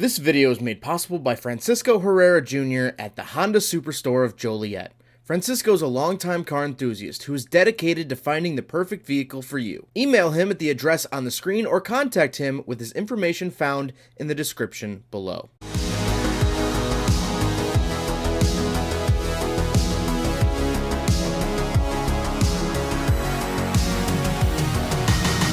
This video is made possible by Francisco Herrera Jr. at the Honda Superstore of Joliet. Francisco is a longtime car enthusiast who is dedicated to finding the perfect vehicle for you. Email him at the address on the screen or contact him with his information found in the description below.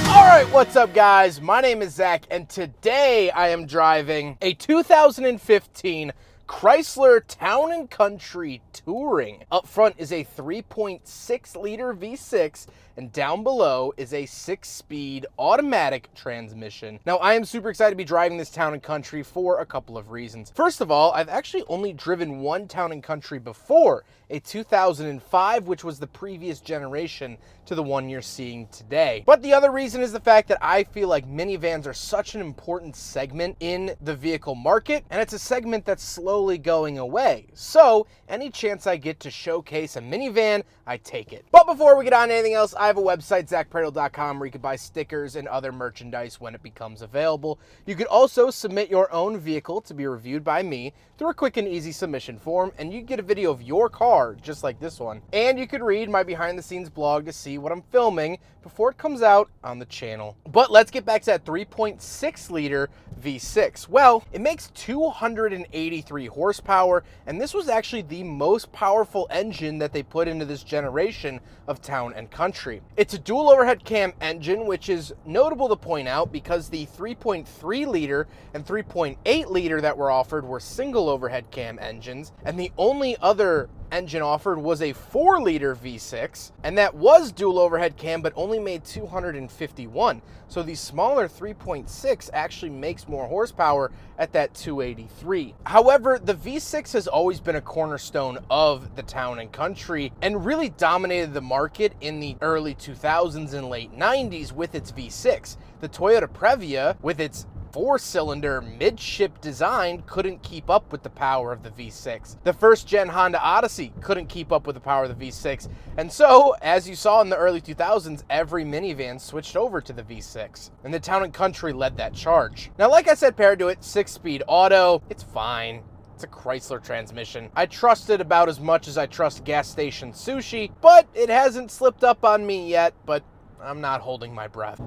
Alright, what's up guys? My name is Zach and today I am driving a 2015 Chrysler Town & Country Touring. Up front is a 3.6 liter V6 and down below is a 6-speed automatic transmission. Now I am super excited to be driving this Town & Country for a couple of reasons. First of all, I've actually only driven one Town & Country before, a 2005, which was the previous generation to the one you're seeing today. But the other reason is the fact that I feel like minivans are such an important segment in the vehicle market, and it's a segment that's slowly going away. So any chance I get to showcase a minivan, I take it. But before we get on to anything else, I have a website, zackprato.com, where you can buy stickers and other merchandise when it becomes available. You could also submit your own vehicle to be reviewed by me through a quick and easy submission form, and you get a video of your car, just like this one. And you could read my behind the scenes blog to see what I'm filming before it comes out on the channel. But let's get back to that 3.6 liter V6. Well, it makes 283 horsepower, and this was actually the most powerful engine that they put into this generation of Town & Country. It's a dual overhead cam engine, which is notable to point out because the 3.3 liter and 3.8 liter that were offered were single overhead cam engines, and the only other engine offered was a 4 liter V6, and that was dual overhead cam but only made 251. So the smaller 3.6 actually makes more horsepower at that 283. However, the V6 has always been a cornerstone of the Town & Country and really dominated the market in the early 2000s and late 90s with its V6. The Toyota Previa, with its 4-cylinder midship design, couldn't keep up with the power of the V6. The first gen Honda Odyssey couldn't keep up with the power of the V6. And so, as you saw in the early 2000s, every minivan switched over to the V6. And the Town & Country led that charge. Now, like I said, paired to it, 6-speed auto, it's fine. It's a Chrysler transmission. I trust it about as much as I trust gas station sushi, but it hasn't slipped up on me yet, but I'm not holding my breath.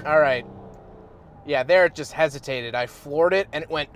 All right. Yeah, there it just hesitated. I floored it and it went,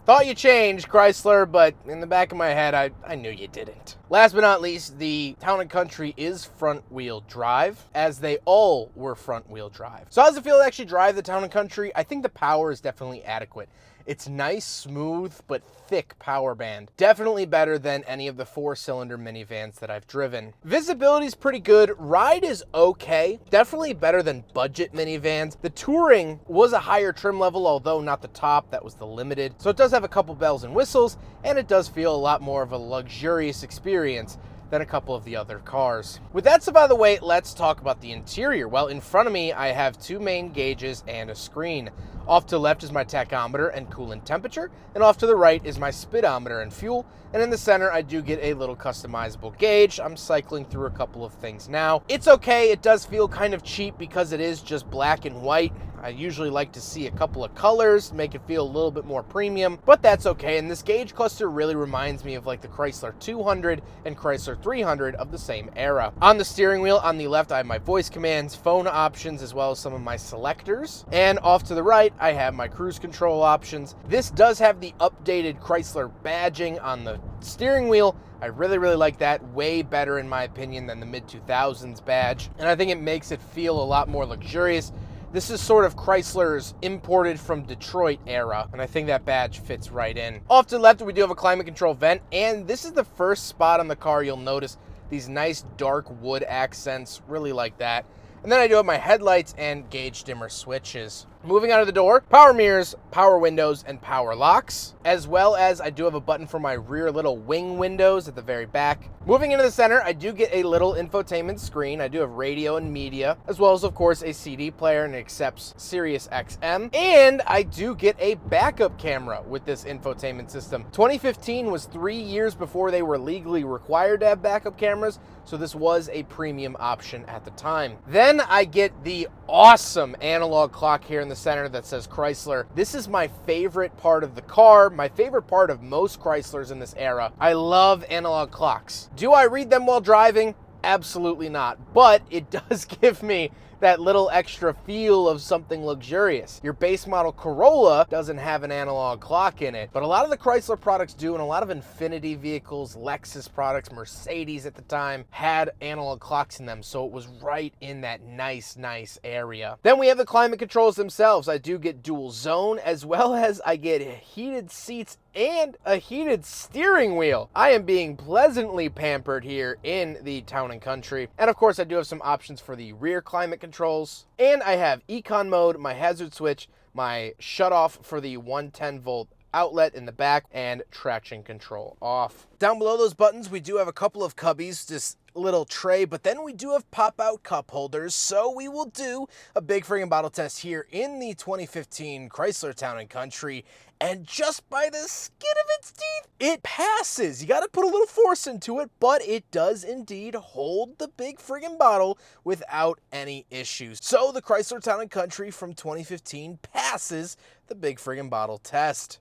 Thought you changed, Chrysler, but in the back of my head, I knew you didn't. Last but not least, the Town & Country is front-wheel drive, as they all were front-wheel drive. So how does it feel to actually drive the Town & Country? I think the power is definitely adequate. It's nice, smooth, but thick power band. Definitely better than any of the 4-cylinder minivans that I've driven. Visibility is pretty good. Ride is okay. Definitely better than budget minivans. The Touring was a higher trim level, although not the top. That was the Limited. So it does have a couple bells and whistles, and it does feel a lot more of a luxurious experience than a couple of the other cars. With that stuff out of the way, let's talk about the interior. Well, in front of me, I have 2 main gauges and a screen. Off to the left is my tachometer and coolant temperature, and off to the right is my speedometer and fuel, and in the center I do get a little customizable gauge. I'm cycling through a couple of things now. It's okay, it does feel kind of cheap because it is just black and white. I usually like to see a couple of colors, make it feel a little bit more premium, but that's okay, and this gauge cluster really reminds me of like the Chrysler 200 and Chrysler 300 of the same era. On the steering wheel, on the left, I have my voice commands, phone options, as well as some of my selectors, and off to the right, I have my cruise control options. This does have the updated Chrysler badging on the steering wheel. I really like that. Way better, in my opinion, than the mid-2000s badge, and I think it makes it feel a lot more luxurious. This is sort of Chrysler's imported from Detroit era, and I think that badge fits right in. Off to the left, we do have a climate control vent, and this is the first spot on the car you'll notice these nice dark wood accents. Really like that. And then I do have my headlights and gauge dimmer switches. Moving out of the door, power mirrors, power windows, and power locks, as well as I do have a button for my rear little wing windows at the very back. Moving into the center, I do get a little infotainment screen. I do have radio and media, as well as, of course, a CD player, and it accepts Sirius XM. And I do get a backup camera with this infotainment system. 2015 was 3 years before they were legally required to have backup cameras, so this was a premium option at the time. Then I get the awesome analog clock here in the center that says Chrysler. This is my favorite part of the car, my favorite part of most Chryslers in this era. I love analog clocks. Do I read them while driving? Absolutely not, but it does give me that little extra feel of something luxurious. Your base model Corolla doesn't have an analog clock in it, but a lot of the Chrysler products do, and a lot of Infiniti vehicles, Lexus products, Mercedes at the time had analog clocks in them, so it was right in that nice area. Then we have the climate controls themselves. I do get dual zone, as well as I get heated seats and a heated steering wheel. I am being pleasantly pampered here in the Town & Country. And of course, I do have some options for the rear climate controls. And I have econ mode, my hazard switch, my shutoff for the 110-volt outlet in the back, and traction control off. Down below those buttons, we do have a couple of cubbies, just little tray, but then we do have pop-out cup holders, so we will do a big friggin' bottle test here in the 2015 Chrysler Town & Country, and just by the skin of its teeth, it passes. You gotta put a little force into it, but it does indeed hold the big friggin' bottle without any issues. So the Chrysler Town & Country from 2015 passes the big friggin' bottle test.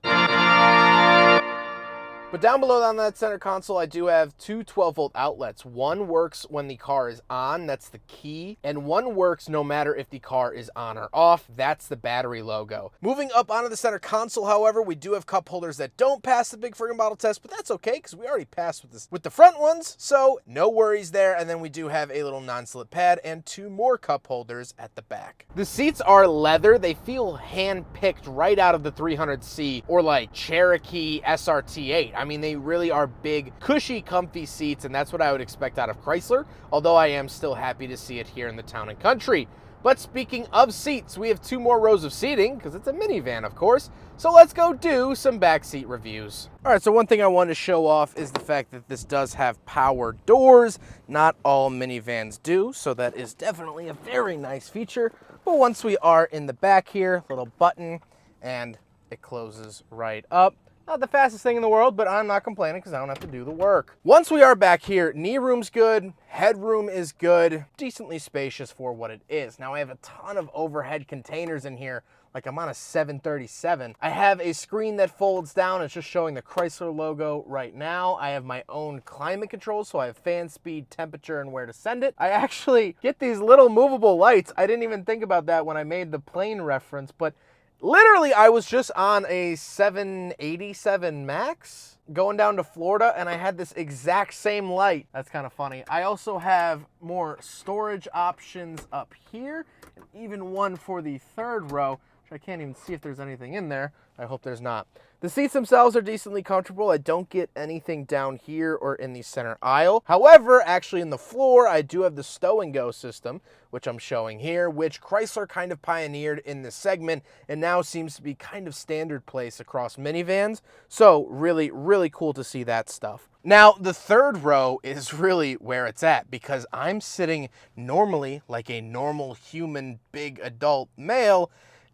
But down below on that center console, I do have two 12-volt outlets. One works when the car is on, that's the key, and one works no matter if the car is on or off, that's the battery logo. Moving up onto the center console, however, we do have cup holders that don't pass the big friggin' bottle test, but that's okay, because we already passed with the front ones, so no worries there. And then we do have a little non-slip pad and two more cup holders at the back. The seats are leather. They feel hand-picked right out of the 300C or like Cherokee SRT8. I mean, they really are big, cushy, comfy seats, and that's what I would expect out of Chrysler, although I am still happy to see it here in the Town & Country. But speaking of seats, we have two more rows of seating, because it's a minivan, of course, so let's go do some backseat reviews. All right, so one thing I wanted to show off is the fact that this does have power doors. Not all minivans do, so that is definitely a very nice feature. But once we are in the back here, little button, and it closes right up. Not the fastest thing in the world, but I'm not complaining because I don't have to do the work. Once we are back here, knee room's good, headroom is good, decently spacious for what it is. Now I have a ton of overhead containers in here, like I'm on a 737. I have a screen that folds down. It's just showing the Chrysler logo right now. I have my own climate control, so I have fan speed, temperature, and where to send it. I actually get these little movable lights. I didn't even think about that when I made the plane reference, but literally, I was just on a 787 MAX going down to Florida, and I had this exact same light. That's kind of funny. I also have more storage options up here, and even one for the third row, which I can't even see if there's anything in there. I hope there's not. The seats themselves are decently comfortable. I don't get anything down here or in the center aisle. However, actually in the floor, I do have the stow and go system, which I'm showing here, which Chrysler kind of pioneered in this segment and now seems to be kind of standard place across minivans. So really, really cool to see that stuff. Now, the third row is really where it's at because I'm sitting normally like a normal human, big adult male,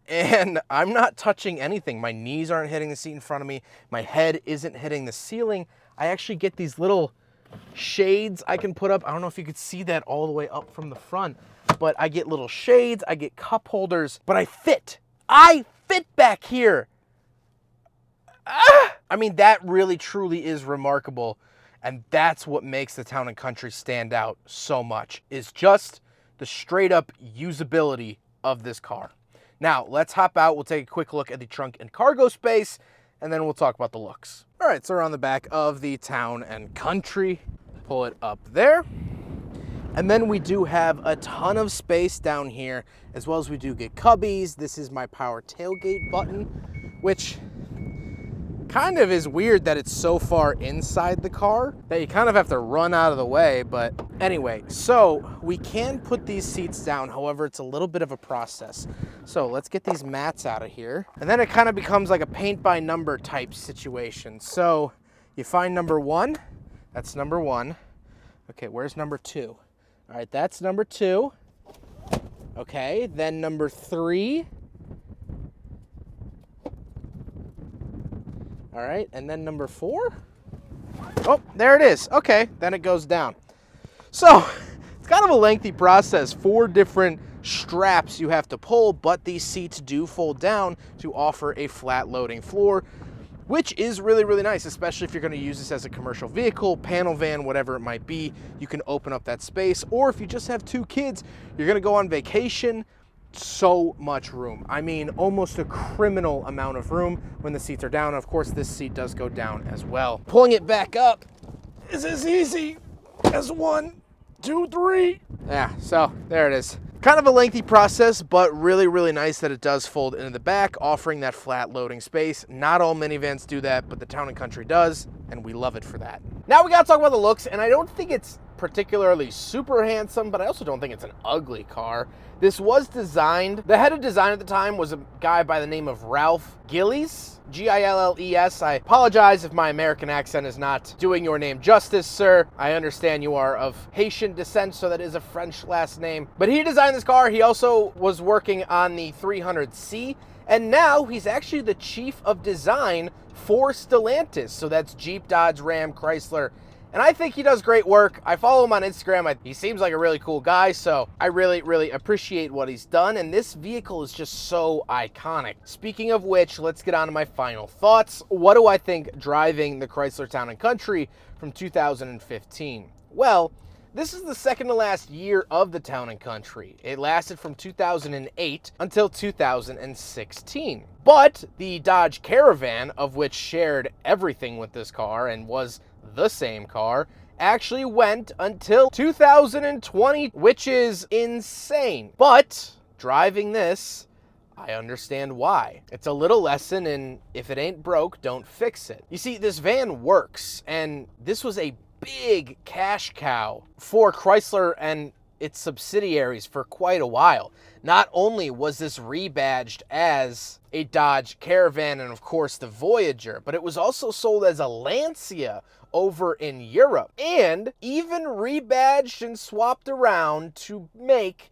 and I'm not touching anything. My knees aren't hitting the seat in front of me. My head isn't hitting the ceiling. I actually get these little shades I can put up. I don't know if you could see that all the way up from the front, but I get little shades, I get cup holders, but I fit back here. I mean, that really truly is remarkable. And that's what makes the Town & Country stand out so much, is just the straight up usability of this car. Now, let's hop out. We'll take a quick look at the trunk and cargo space, and then we'll talk about the looks. All right, so we're on the back of the Town & Country. Pull it up there. And then we do have a ton of space down here, as well as we do get cubbies. This is my power tailgate button, which kind of is weird that it's so far inside the car that you kind of have to run out of the way. But anyway, so we can put these seats down. However, it's a little bit of a process. So let's get these mats out of here. And then it kind of becomes like a paint by number type situation. So you find number one, that's number one. Okay, where's number two? All right, that's number two. Okay, then number three. All right, and then number four. Oh, there it is. Okay, then it goes down. So it's kind of a lengthy process. 4 different straps you have to pull, but these seats do fold down to offer a flat loading floor, which is really, really nice, especially if you're going to use this as a commercial vehicle, panel van, whatever it might be. You can open up that space, or if you just have 2 kids, you're going to go on vacation, so much room. I mean, almost a criminal amount of room when the seats are down. Of course, this seat does go down as well. Pulling it back up is as easy as 1, 2, 3. Yeah, so there it is. Kind of a lengthy process, but really, really nice that it does fold into the back, offering that flat loading space. Not all minivans do that, but the Town & Country does, and we love it for that. Now we gotta talk about the looks, and I don't think it's particularly super handsome, but I also don't think it's an ugly car. This was designed, the head of design at the time was a guy by the name of Ralph Gillies, Gilles. I apologize if my American accent is not doing your name justice, sir. I understand you are of Haitian descent, so that is a French last name. But he designed this car. He also was working on the 300C, and now he's actually the chief of design for Stellantis. So that's Jeep, Dodge, Ram, Chrysler. And I think he does great work. I follow him on Instagram. He seems like a really cool guy, so I really, really appreciate what he's done. And this vehicle is just so iconic. Speaking of which, let's get on to my final thoughts. What do I think driving the Chrysler Town & Country from 2015? Well, this is the second to last year of the Town & Country. It lasted from 2008 until 2016. But the Dodge Caravan, of which shared everything with this car and was the same car, actually went until 2020, which is insane. But driving this, I understand why. It's a little lesson in if it ain't broke, don't fix it. You see, this van works, and this was a big cash cow for Chrysler and its subsidiaries for quite a while. Not only was this rebadged as a Dodge Caravan and of course the Voyager, but it was also sold as a Lancia over in Europe, and even rebadged and swapped around to make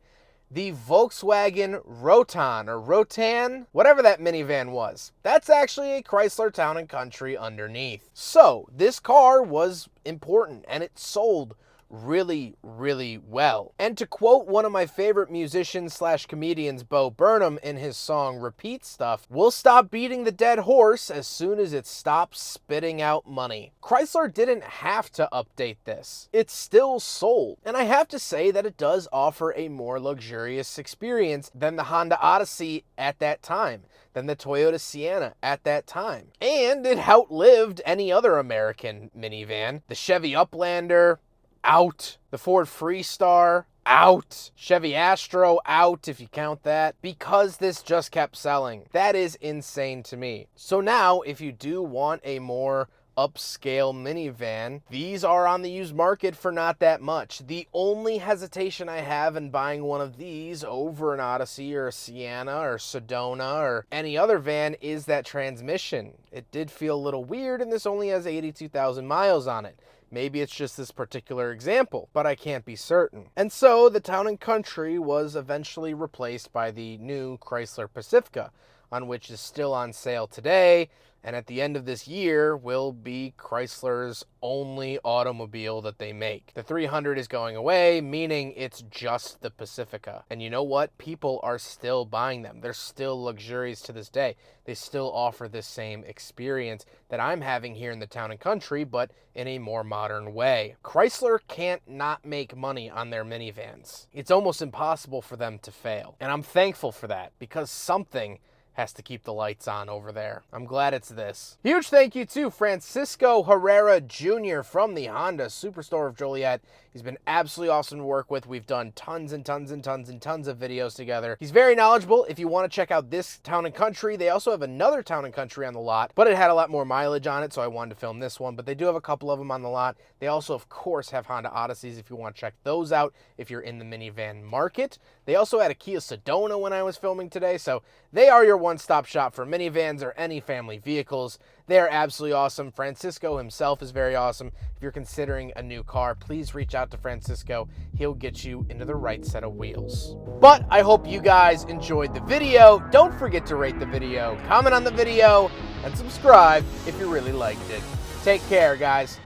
the Volkswagen Rotan, or Rotan, whatever that minivan was. That's actually a Chrysler Town & Country underneath. So this car was important, and it sold really, really well. And to quote one of my favorite musicians slash comedians, Bo Burnham, in his song Repeat Stuff, "We'll stop beating the dead horse as soon as it stops spitting out money." Chrysler didn't have to update this. It still sold. And I have to say that it does offer a more luxurious experience than the Honda Odyssey at that time, than the Toyota Sienna at that time. And it outlived any other American minivan. The Chevy Uplander, out. The Ford Freestar, out. Chevy Astro, out, if you count that, because this just kept selling. That is insane to me. So now, if you do want a more upscale minivan, these are on the used market for not that much. The only hesitation I have in buying one of these over an Odyssey or a Sienna or Sedona or any other van is that transmission. It did feel a little weird, and this only has 82,000 miles on it. Maybe it's just this particular example, but I can't be certain. And so the Town & Country was eventually replaced by the new Chrysler Pacifica, on which is still on sale today, and at the end of this year will be Chrysler's only automobile that they make. The 300 is going away, meaning it's just the Pacifica. And you know what? People are still buying them. They're still luxurious to this day. They still offer this same experience that I'm having here in the Town & Country, but in a more modern way. Chrysler can't not make money on their minivans. It's almost impossible for them to fail. And I'm thankful for that, because something has to keep the lights on over there. I'm glad it's this. Huge thank you to Francisco Herrera Jr. from the Honda Superstore of Joliet. He's been absolutely awesome to work with. We've done tons and tons and tons and tons of videos together. He's very knowledgeable. If you want to check out this Town & Country, they also have another Town & Country on the lot, but it had a lot more mileage on it, so I wanted to film this one. But they do have a couple of them on the lot. They also, of course, have Honda Odysseys if you want to check those out if you're in the minivan market. They also had a Kia Sedona when I was filming today, so they are your one-stop shop for minivans or any family vehicles. They are absolutely awesome. Francisco himself is very awesome. If you're considering a new car, please reach out to Francisco. He'll get you into the right set of wheels. But I hope you guys enjoyed the video. Don't forget to rate the video, comment on the video, and subscribe if you really liked it. Take care, guys.